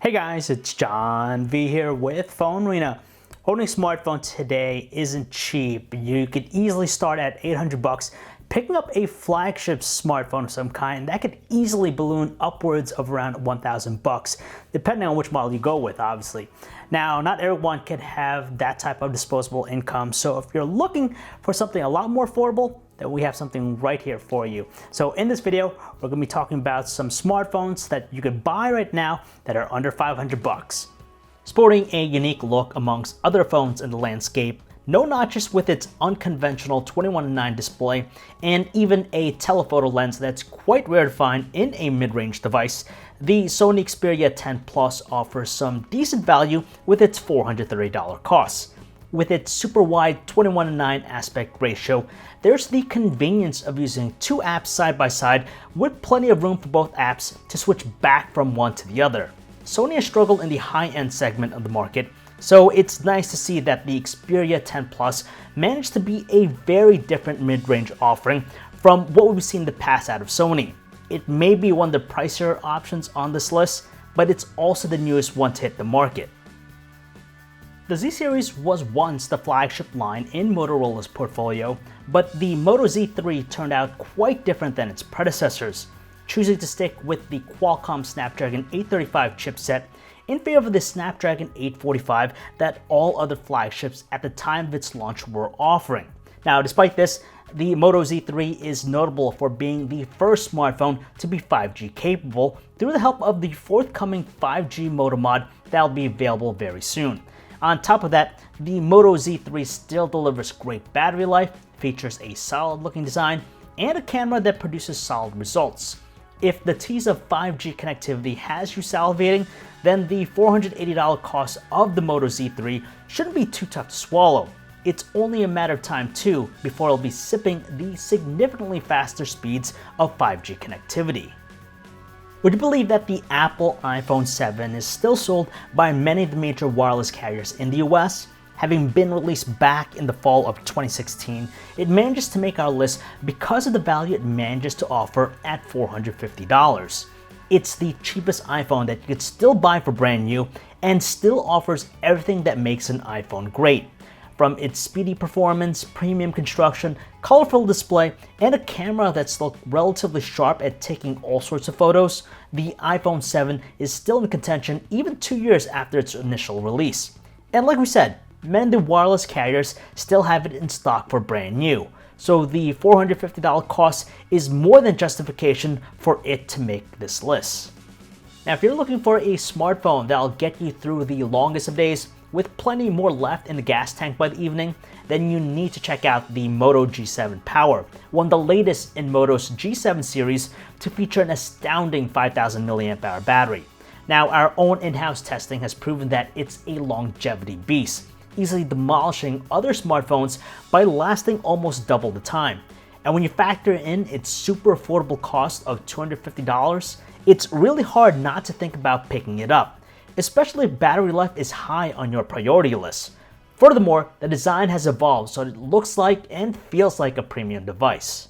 Hey guys, it's John V here with PhoneArena. Owning a smartphone today isn't cheap. You could easily start at 800 bucks. Picking up a flagship smartphone of some kind, that could easily balloon upwards of around 1,000 bucks, depending on which model you go with, obviously. Now, not everyone can have that type of disposable income, so if you're looking for something a lot more affordable, then we have something right here for you. So in this video, we're gonna be talking about some smartphones that you could buy right now that are under 500 bucks. Sporting a unique look amongst other phones in the landscape, no notches with its unconventional 21:9 display, and even a telephoto lens that's quite rare to find in a mid-range device, the Sony Xperia 10 Plus offers some decent value with its $430 cost. With its super wide 21:9 aspect ratio, there's the convenience of using two apps side by side with plenty of room for both apps to switch back from one to the other. Sony has struggled in the high-end segment of the market, so it's nice to see that the Xperia 10 Plus managed to be a very different mid-range offering from what we've seen in the past out of Sony. It may be one of the pricier options on this list, but it's also the newest one to hit the market. The Z series was once the flagship line in Motorola's portfolio, but the Moto Z3 turned out quite different than its predecessors, choosing to stick with the Qualcomm Snapdragon 835 chipset in favor of the Snapdragon 845 that all other flagships at the time of its launch were offering. Now, despite this, the Moto Z3 is notable for being the first smartphone to be 5G capable through the help of the forthcoming 5G Moto mod that will be available very soon. On top of that, the Moto Z3 still delivers great battery life, features a solid looking design, and a camera that produces solid results. If the tease of 5G connectivity has you salivating, then the $480 cost of the Moto Z3 shouldn't be too tough to swallow. It's only a matter of time too before it'll be sipping the significantly faster speeds of 5G connectivity. Would you believe that the Apple iPhone 7 is still sold by many of the major wireless carriers in the US? Having been released back in the fall of 2016, it manages to make our list because of the value it manages to offer at $450. It's the cheapest iPhone that you could still buy for brand new and still offers everything that makes an iPhone great. From its speedy performance, premium construction, colorful display, and a camera that's still relatively sharp at taking all sorts of photos, the iPhone 7 is still in contention even 2 years after its initial release. And like we said, many of the wireless carriers still have it in stock for brand new, so the $450 cost is more than justification for it to make this list. Now, if you're looking for a smartphone that'll get you through the longest of days, with plenty more left in the gas tank by the evening, then you need to check out the Moto G7 Power, one of the latest in Moto's G7 series to feature an astounding 5,000 mAh battery. Now, our own in-house testing has proven that it's a longevity beast, easily demolishing other smartphones by lasting almost double the time. And when you factor in its super affordable cost of $250, it's really hard not to think about picking it up, especially if battery life is high on your priority list. Furthermore, the design has evolved so it looks like and feels like a premium device.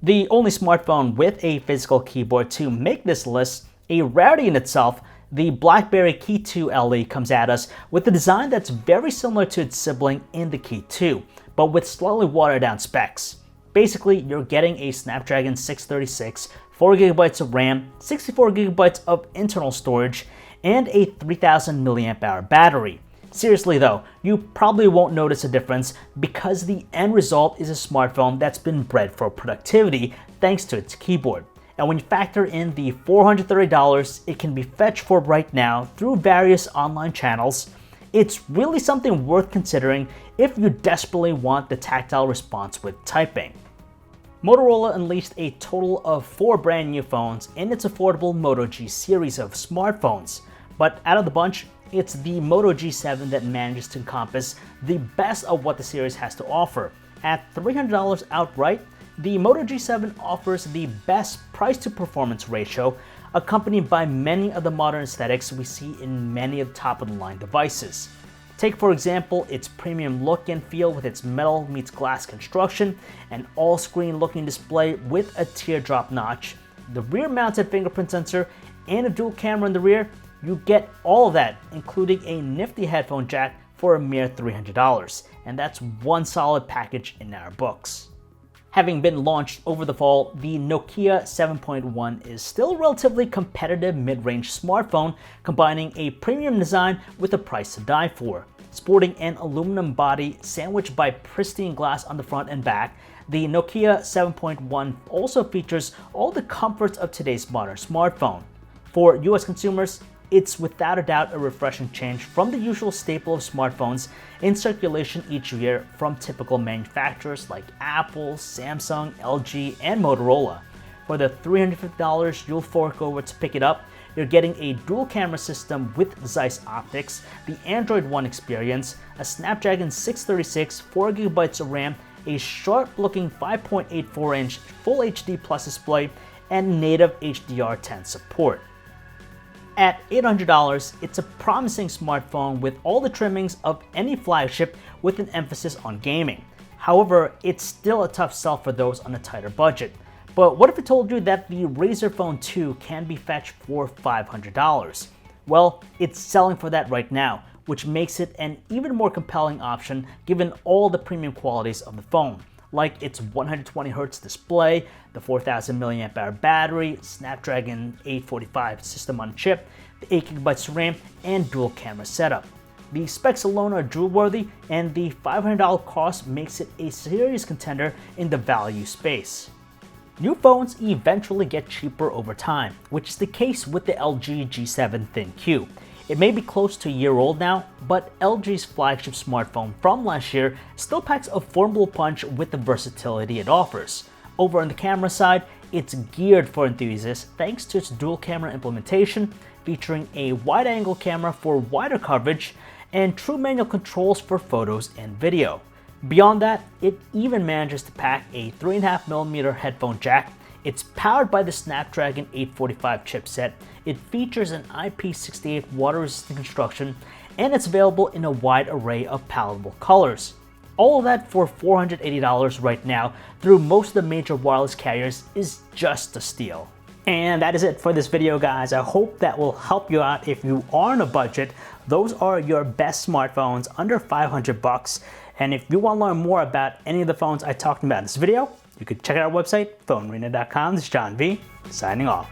The only smartphone with a physical keyboard to make this list, a rarity in itself, the BlackBerry Key 2 Ellie comes at us with a design that's very similar to its sibling in the Key 2, but with slightly watered down specs. Basically, you're getting a Snapdragon 636, 4GB of RAM, 64GB of internal storage, and a 3,000 mAh battery. Seriously though, you probably won't notice a difference because the end result is a smartphone that's been bred for productivity thanks to its keyboard. And when you factor in the $430 it can be fetched for right now through various online channels, it's really something worth considering if you desperately want the tactile response with typing. Motorola unleashed a total of 4 brand new phones in its affordable Moto G series of smartphones. But out of the bunch, it's the Moto G7 that manages to encompass the best of what the series has to offer. At $300 outright, the Moto G7 offers the best price to performance ratio, accompanied by many of the modern aesthetics we see in many of the top of the line devices. Take for example its premium look and feel with its metal meets glass construction, an all-screen looking display with a teardrop notch, the rear-mounted fingerprint sensor, and a dual camera in the rear. You get all of that, including a nifty headphone jack for a mere $300, and that's one solid package in our books. Having been launched over the fall, the Nokia 7.1 is still a relatively competitive mid-range smartphone, combining a premium design with a price to die for. Sporting an aluminum body sandwiched by pristine glass on the front and back, the Nokia 7.1 also features all the comforts of today's modern smartphone. For US consumers, it's without a doubt a refreshing change from the usual staple of smartphones in circulation each year from typical manufacturers like Apple, Samsung, LG, and Motorola. For the $350 you'll fork over to pick it up, you're getting a dual camera system with Zeiss optics, the Android One experience, a Snapdragon 636, 4GB of RAM, a sharp-looking 5.84-inch Full HD Plus display, and native HDR10 support. At $800, it's a promising smartphone with all the trimmings of any flagship with an emphasis on gaming. However, it's still a tough sell for those on a tighter budget. But what if I told you that the Razer Phone 2 can be fetched for $500? Well, it's selling for that right now, which makes it an even more compelling option given all the premium qualities of the phone, like its 120Hz display, the 4000 mAh battery, Snapdragon 845 system on chip, the 8GB of RAM, and dual camera setup. The specs alone are jewel-worthy, and the $500 cost makes it a serious contender in the value space. New phones eventually get cheaper over time, which is the case with the LG G7 Thin Q. It may be close to a year old now, but LG's flagship smartphone from last year still packs a formidable punch with the versatility it offers. Over on the camera side, it's geared for enthusiasts thanks to its dual camera implementation, featuring a wide-angle camera for wider coverage and true manual controls for photos and video. Beyond that, it even manages to pack a 3.5mm headphone jack. It's powered by the Snapdragon 845 chipset, it features an IP68 water-resistant construction, and it's available in a wide array of palatable colors. All of that for $480 right now through most of the major wireless carriers is just a steal. And that is it for this video, guys. I hope that will help you out if you are on a budget. Those are your best smartphones under $500. And if you want to learn more about any of the phones I talked about in this video, you could check out our website, PhoneArena.com. This is John V, signing off.